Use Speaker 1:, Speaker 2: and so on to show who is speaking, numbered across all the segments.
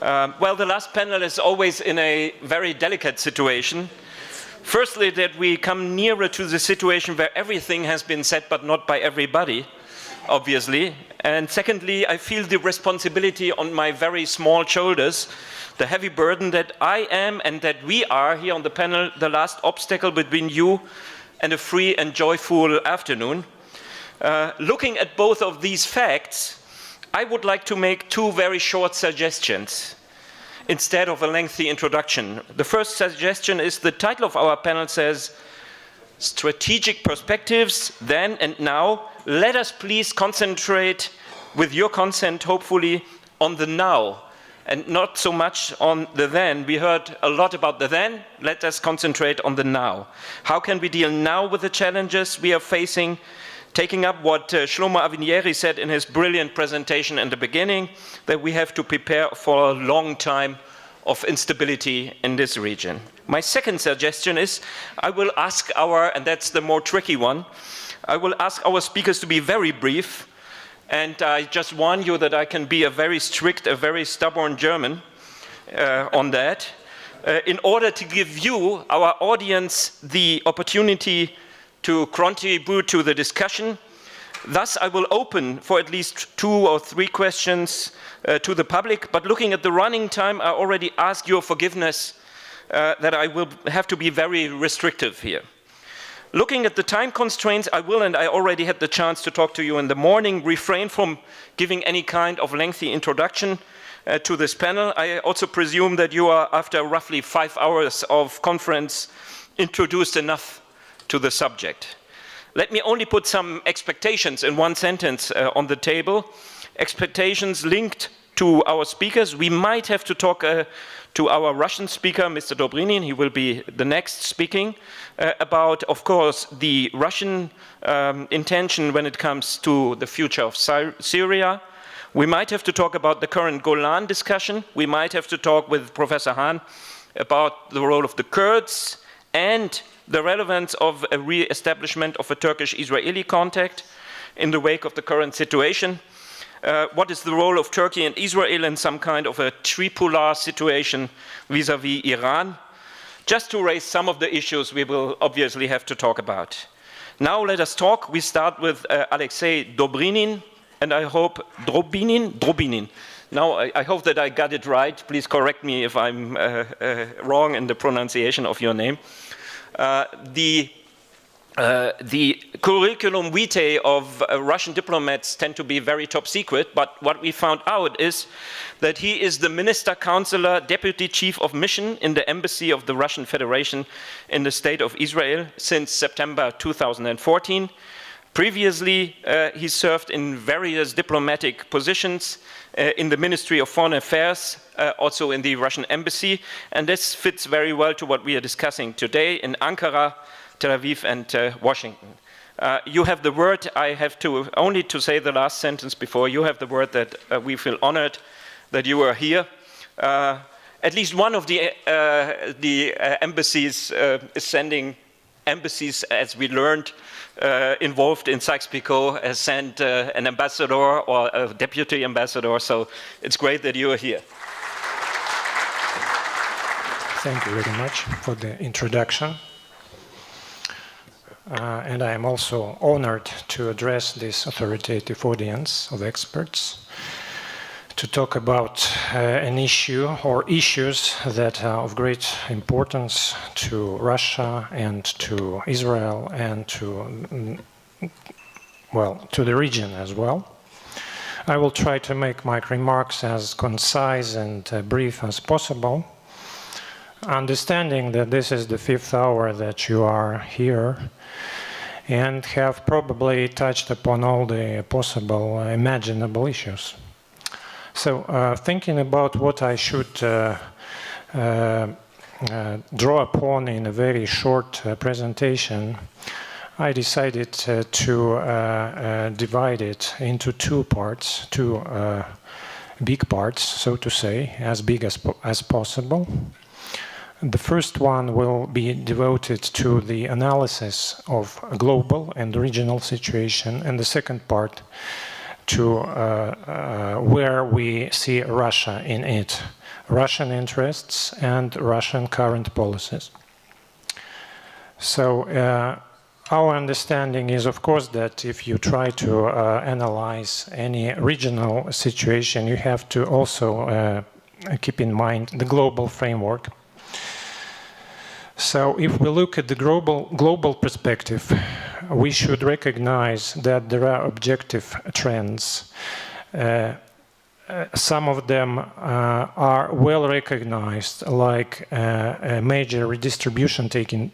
Speaker 1: Well, the last panel is always in a very delicate situation. Firstly, that we come nearer to the situation where everything has been said, but not by everybody, obviously. And secondly, I feel the responsibility on my very small shoulders, the heavy burden that I am and that we are here on the panel, the last obstacle between you and a free and joyful afternoon. Looking at both of these facts, I would like to make two very short suggestions instead of a lengthy introduction. The first suggestion is the title of our panel says, Strategic Perspectives, Then and Now. Let us please concentrate, with your consent hopefully, on the now and not so much on the then. We heard a lot about the then. Let us concentrate on the now. How can we deal now with the challenges we are facing? Taking up what Shlomo Avinieri said in his brilliant presentation in the beginning, that we have to prepare for a long time of instability in this region. My second suggestion is, I will ask and that's the more tricky one, I will ask our speakers to be very brief, and I just warn you that I can be a very strict, a very stubborn German on that, in order to give you, our audience, the opportunity to contribute to the discussion. Thus, I will open for at least 2 or 3 questions to the public, but looking at the running time, I already ask your forgiveness that I will have to be very restrictive here. Looking at the time constraints, I will, and I already had the chance to talk to you in the morning, refrain from giving any kind of lengthy introduction to this panel. I also presume that you are, after roughly 5 hours of conference, introduced enough to the subject. Let me only put some expectations in one sentence on the table. Expectations linked to our speakers. We might have to talk to our Russian speaker, Mr. Drobinin. He will be the next speaking about, of course, the Russian intention when it comes to the future of Syria. We might have to talk about the current Golan discussion. We might have to talk with Professor Hahn about the role of the Kurds and the relevance of a re-establishment of a Turkish-Israeli contact in the wake of the current situation. What is the role of Turkey and Israel in some kind of a tripolar situation vis-à-vis Iran? Just to raise some of the issues we will obviously have to talk about. Now let us talk. We start with Alexey Drobinin, and I hope Drobinin. Now I hope that I got it right. Please correct me if I'm wrong in the pronunciation of your name. The curriculum vitae of Russian diplomats tend to be very top secret, but what we found out is that he is the Minister Counselor, Deputy Chief of Mission in the Embassy of the Russian Federation in the State of Israel since September 2014. Previously, he served in various diplomatic positions in the Ministry of Foreign Affairs, also in the Russian Embassy, and this fits very well to what we are discussing today in Ankara, Tel Aviv, and Washington. You have the word. I have to only to say the last sentence before. You have the word that we feel honored that you are here. At least one of the embassies is sending embassies, as we learned, involved in Sykes-Picot has sent an ambassador or a deputy ambassador, so it's great that you are here.
Speaker 2: Thank you very much for the introduction. And I am also honored to address this authoritative audience of experts to talk about an issue or issues that are of great importance to Russia and to Israel and to, well, to the region as well. I will try to make my remarks as concise and brief as possible, understanding that this is the 5th hour that you are here and have probably touched upon all the possible imaginable issues. So thinking about what I should draw upon in a very short presentation, I decided to divide it into 2 parts, 2 big parts, so to say, as big as possible. The first one will be devoted to the analysis of a global and regional situation, and the second part to where we see Russia in it, Russian interests and Russian current policies. So our understanding is, of course, that if you try to analyze any regional situation, you have to also keep in mind the global framework. So if we look at the global perspective, we should recognize that there are objective trends. Some of them are well recognized, like a major redistribution taking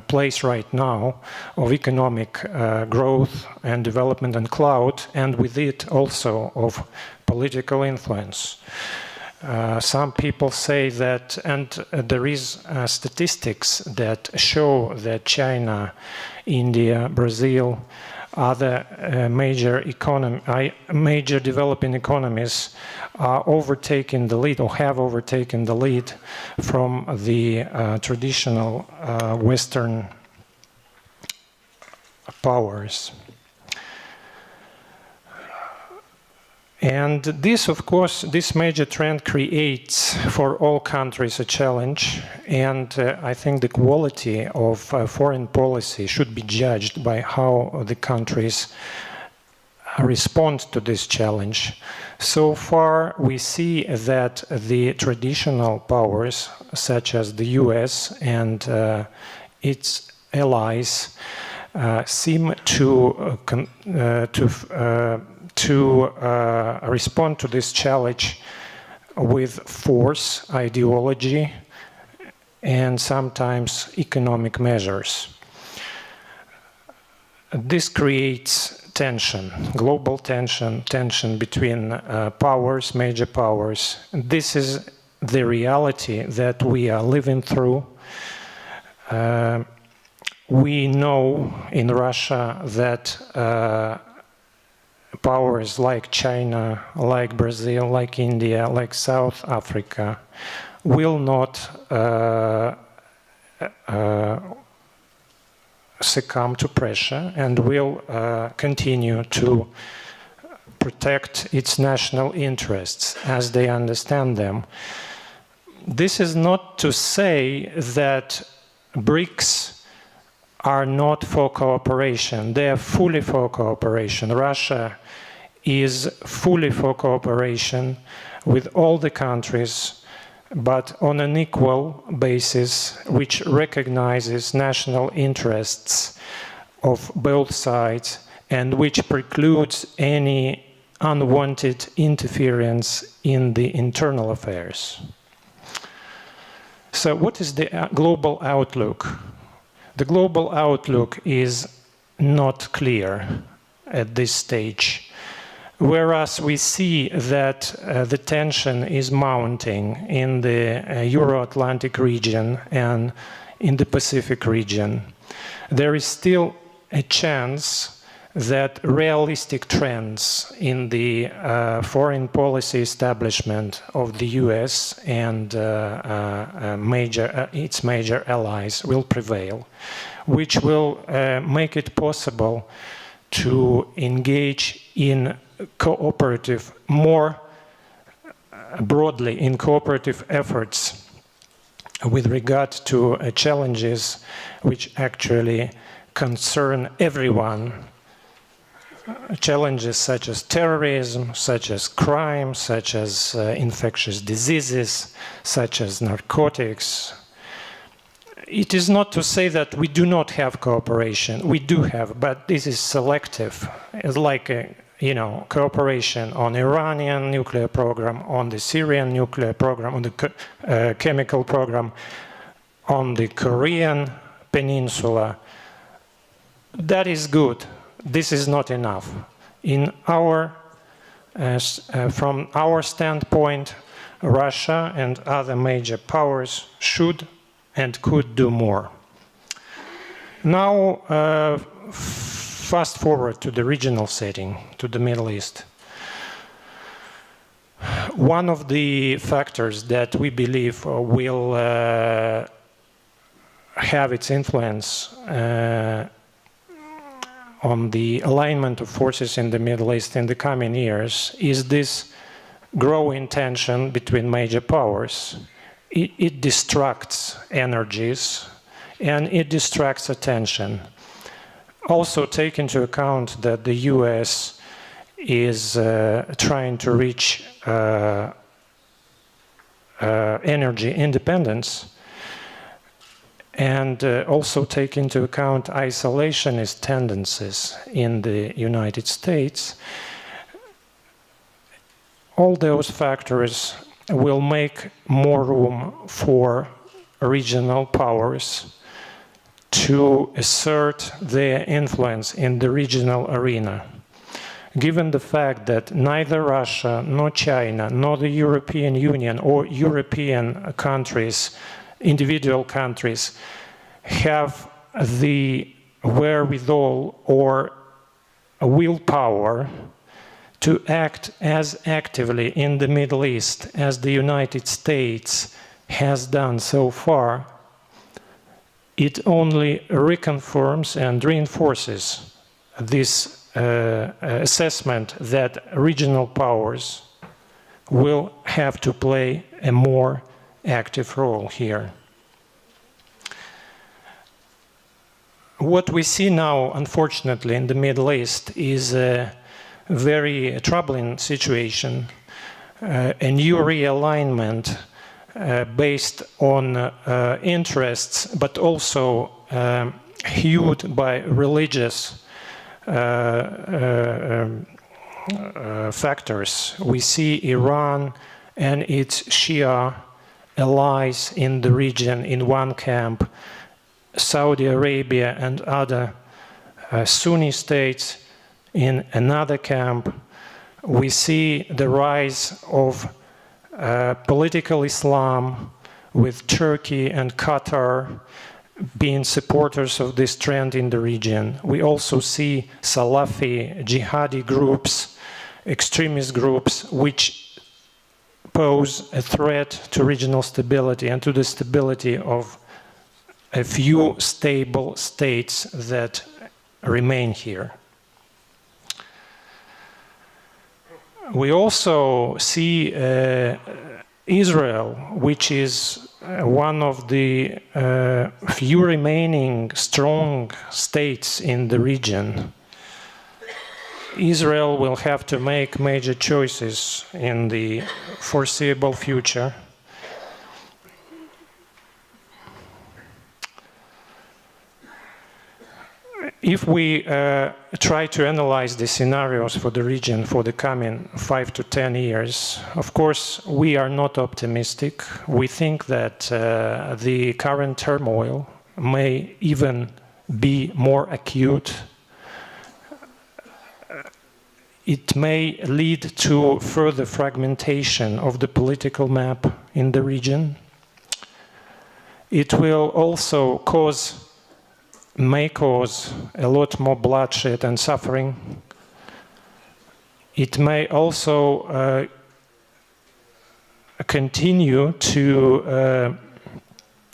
Speaker 2: place right now of economic growth and development and clout, and with it also of political influence. Some people say that, and there is statistics that show that China, India, Brazil, other major developing economies are overtaking the lead, or have overtaken the lead from the traditional Western powers. And this, of course, this major trend creates for all countries a challenge, and I think the quality of foreign policy should be judged by how the countries respond to this challenge. So far, we see that the traditional powers, such as the US and its allies, seem to respond to this challenge with force, ideology, and sometimes economic measures. This creates tension, global tension between powers, major powers. This is the reality that we are living through. We know in Russia that powers like China, like Brazil, like India, like South Africa will not succumb to pressure and will continue to protect its national interests as they understand them. This is not to say that BRICS are not for cooperation. They are fully for cooperation. Russia is fully for cooperation with all the countries, but on an equal basis, which recognizes national interests of both sides and which precludes any unwanted interference in the internal affairs. So what is the global outlook? The global outlook is not clear at this stage, whereas we see that the tension is mounting in the Euro-Atlantic region and in the Pacific region. There is still a chance that realistic trends in the foreign policy establishment of the US and its major allies will prevail, which will make it possible to engage in cooperative, more broadly in cooperative efforts with regard to challenges which actually concern everyone. Challenges such as terrorism, such as crime, such as infectious diseases, such as narcotics. It is not to say that we do not have cooperation. We do have, but this is selective. It's like cooperation on Iranian nuclear program, on the Syrian nuclear program, on the chemical program, on the Korean peninsula. That is good. This is not enough. From our standpoint, Russia and other major powers should and could do more. Now, fast forward to the regional setting, to the Middle East. One of the factors that we believe will have its influence on the alignment of forces in the Middle East in the coming years is this growing tension between major powers. It distracts energies and it distracts attention. Also take into account that the US is trying to reach energy independence, and also take into account isolationist tendencies in the United States. All those factors will make more room for regional powers to assert their influence in the regional arena. Given the fact that neither Russia, nor China, nor the European Union or European countries, individual countries, have the wherewithal or willpower to act as actively in the Middle East as the United States has done so far, it only reconfirms and reinforces this assessment that regional powers will have to play a more active role here. What we see now, unfortunately, in the Middle East is a very troubling situation, a new realignment based on interests, but also hued by religious factors. We see Iran and its Shia allies in the region in one camp, Saudi Arabia and other Sunni states in another camp. We see the rise of political Islam, with Turkey and Qatar being supporters of this trend in the region. We also see Salafi jihadi groups, extremist groups, which pose a threat to regional stability and to the stability of a few stable states that remain here. We also see Israel, which is one of the few remaining strong states in the region. Israel will have to make major choices in the foreseeable future. If we try to analyze the scenarios for the region for the coming 5 to 10 years, of course, we are not optimistic. We think that the current turmoil may even be more acute. It may lead to further fragmentation of the political map in the region. It will also may cause a lot more bloodshed and suffering. It may also continue to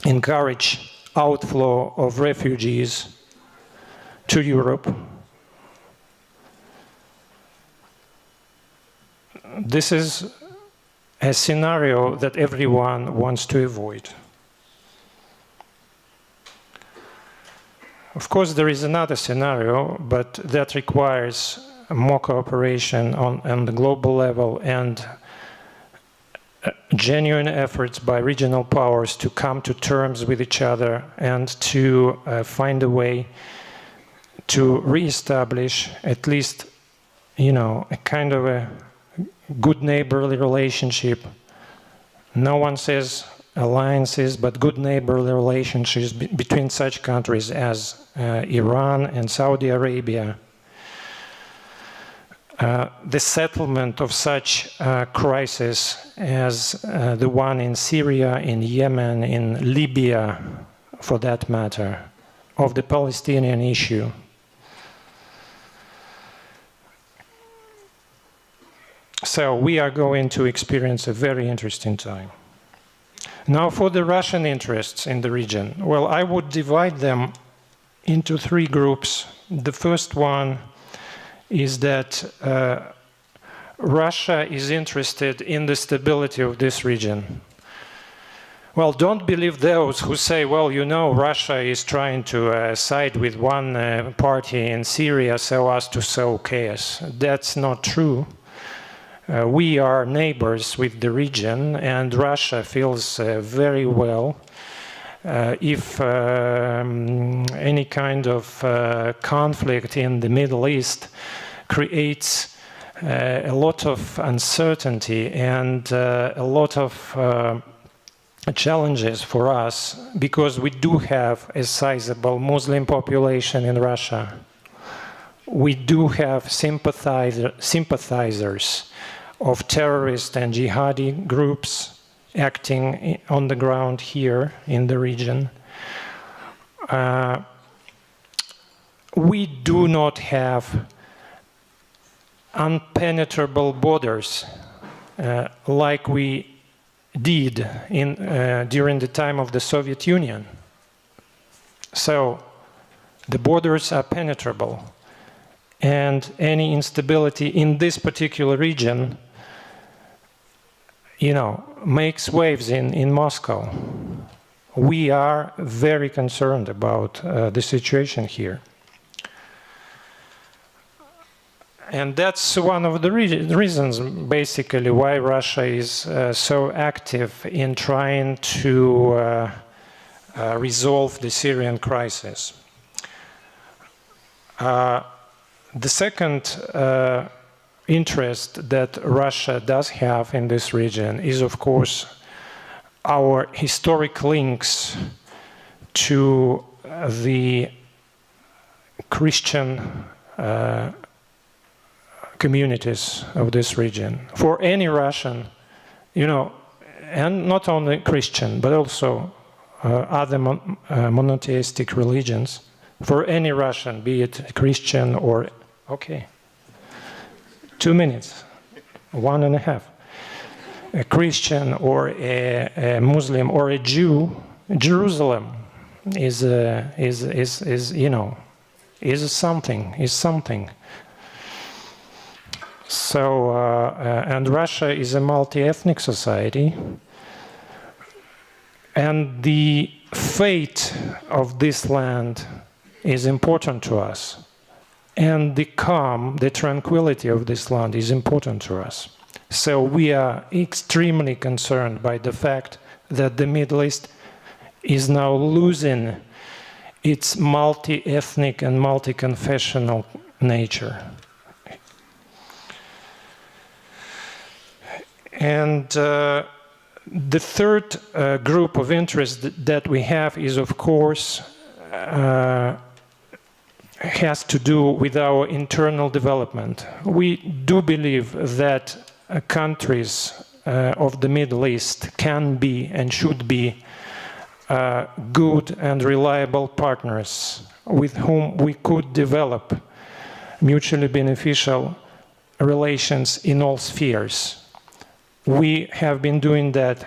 Speaker 2: encourage outflow of refugees to Europe. This is a scenario that everyone wants to avoid. Of course, there is another scenario, but that requires more cooperation on the global level and genuine efforts by regional powers to come to terms with each other and to find a way to reestablish at least, a kind of a good neighborly relationship. No one says alliances, but good neighborly relationships between such countries as Iran and Saudi Arabia. The settlement of such crises as the one in Syria, in Yemen, in Libya, for that matter, of the Palestinian issue. So we are going to experience a very interesting time. Now, for the Russian interests in the region, well, I would divide them into three groups. The first one is that Russia is interested in the stability of this region. Well, don't believe those who say, well, you know, Russia is trying to side with one party in Syria so as to sow chaos. That's not true. We are neighbors with the region, and Russia feels very well if any kind of conflict in the Middle East creates a lot of uncertainty and a lot of challenges for us, because we do have a sizable Muslim population in Russia. We do have sympathizers of terrorist and jihadi groups acting on the ground here in the region. We do not have unpenetrable borders like we did during the time of the Soviet Union. So the borders are penetrable, and any instability in this particular region, you know, makes waves in Moscow. We are very concerned about the situation here. And that's one of the reasons, basically, why Russia is so active in trying to resolve the Syrian crisis. The second interest that Russia does have in this region is, of course, our historic links to the Christian communities of this region. For any Russian, you know, and not only Christian, but also other monotheistic religions, for any Russian, be it Christian or, okay, 2 minutes, 1.5, a Christian or a Muslim or a Jew, Jerusalem is you know, is something. So, and Russia is a multi-ethnic society, and the fate of this land is important to us, and the calm, the tranquility of this land is important to us. So we are extremely concerned by the fact that the Middle East is now losing its multi-ethnic and multi-confessional nature. And the third group of interest that we have is, of course, has to do with our internal development. We do believe that countries of the Middle East can be and should be good and reliable partners with whom we could develop mutually beneficial relations in all spheres. We have been doing that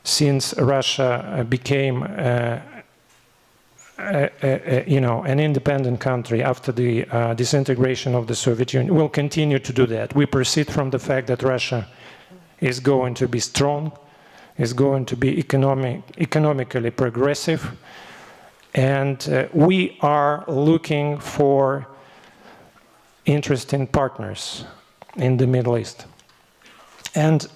Speaker 2: since Russia became you know, an independent country after the disintegration of the Soviet Union. We'll continue to do that. We proceed from the fact that Russia is going to be strong, is going to be economically progressive, and we are looking for interesting partners in the Middle East. And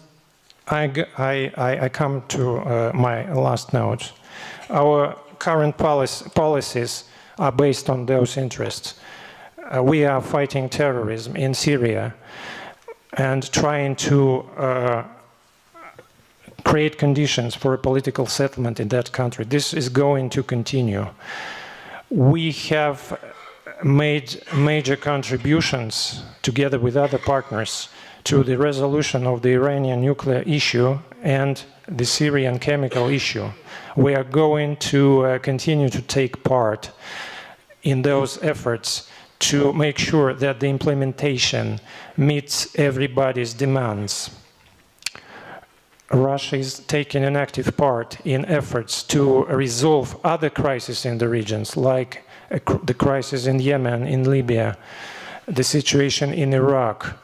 Speaker 2: I come to my last note. Our current policies are based on those interests. We are fighting terrorism in Syria and trying to create conditions for a political settlement in that country. This is going to continue. We have made major contributions together with other partners to the resolution of the Iranian nuclear issue and the Syrian chemical issue. We are going to continue to take part in those efforts to make sure that the implementation meets everybody's demands. Russia is taking an active part in efforts to resolve other crises in the regions, like the crisis in Yemen, in Libya, the situation in Iraq,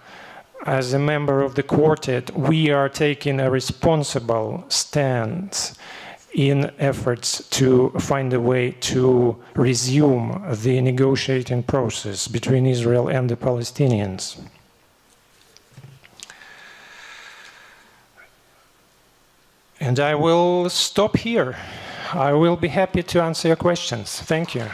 Speaker 2: as a member of the quartet, we are taking a responsible stance in efforts to find a way to resume the negotiating process between Israel and the Palestinians. And I will stop here. I will be happy to answer your questions. Thank you.